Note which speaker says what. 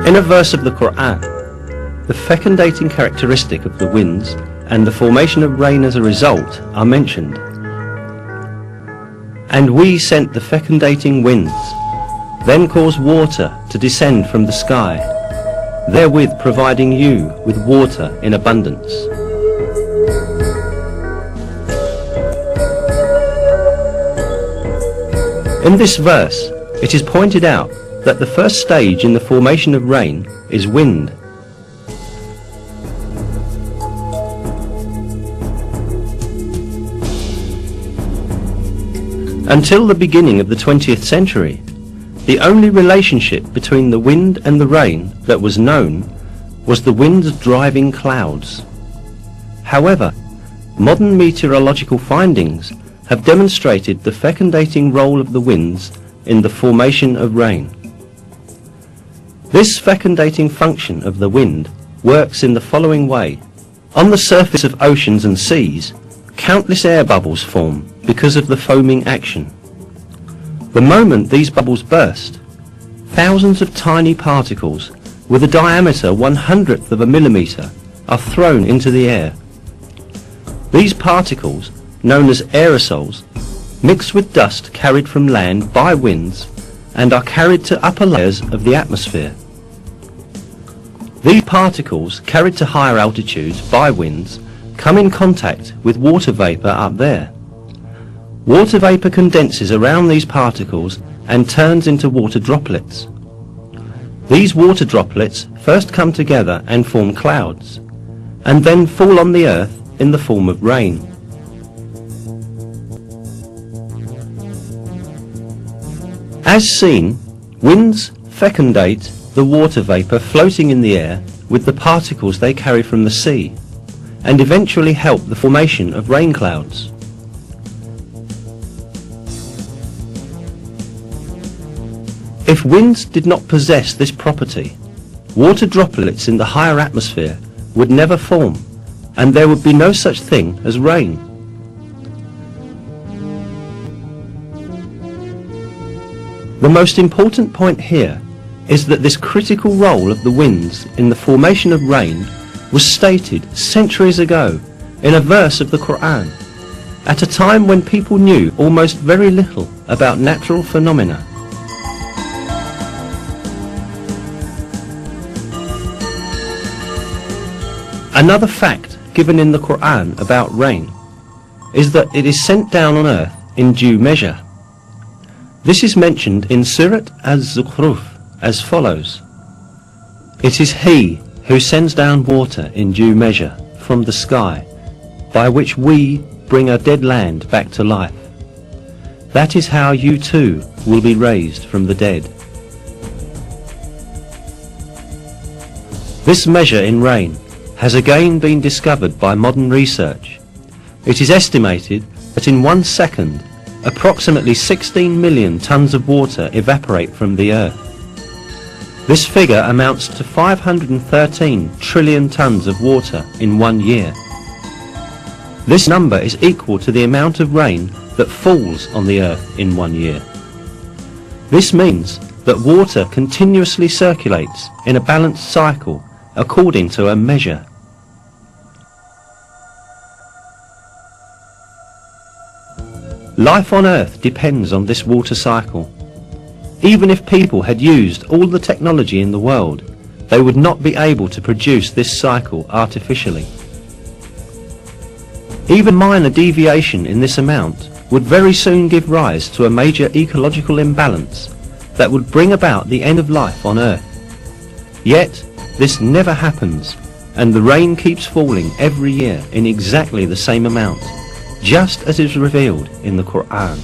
Speaker 1: In a verse of the Quran, the fecundating characteristic of the winds and the formation of rain as a result are mentioned. And we sent the fecundating winds, then caused water to descend from the sky, therewith providing you with water in abundance. In this verse, it is pointed out that the first stage in the formation of rain is wind. Until the beginning of the 20th century, the only relationship between the wind and the rain that was known was the wind's driving clouds. However, modern meteorological findings have demonstrated the fecundating role of the winds in the formation of rain. This fecundating function of the wind works in the following way. On the surface of oceans and seas, countless air bubbles form because of the foaming action. The moment these bubbles burst, thousands of tiny particles with a diameter 1/100th of a millimeter are thrown into the air. These particles, known as aerosols, mix with dust carried from land by winds and are carried to upper layers of the atmosphere. These particles, carried to higher altitudes by winds, come in contact with water vapor up there. Water vapor condenses around these particles and turns into water droplets. These water droplets first come together and form clouds, and then fall on the earth in the form of rain. As seen, winds fecundate the water vapor floating in the air with the particles they carry from the sea, and eventually help the formation of rain clouds. If winds did not possess this property, water droplets in the higher atmosphere would never form, and there would be no such thing as rain. The most important point here is that this critical role of the winds in the formation of rain was stated centuries ago in a verse of the Quran, at a time when people knew almost very little about natural phenomena. Another fact given in the Quran about rain is that it is sent down on earth in due measure. This is mentioned in Surat Az-Zukhruf as follows: "It is He who sends down water in due measure from the sky, by which we bring a dead land back to life. That is how you too will be raised from the dead." This measure in rain has again been discovered by modern research. It is estimated that in 1 second, approximately 16 million tons of water evaporate from the earth. This figure amounts to 513 trillion tons of water in 1 year. This number is equal to the amount of rain that falls on the earth in 1 year. This means that water continuously circulates in a balanced cycle according to a measure. Life on Earth depends on this water cycle. Even if people had used all the technology in the world, they would not be able to produce this cycle artificially. Even minor deviation in this amount would very soon give rise to a major ecological imbalance that would bring about the end of life on Earth. Yet, this never happens, and the rain keeps falling every year in exactly the same amount, just as is revealed in the Quran.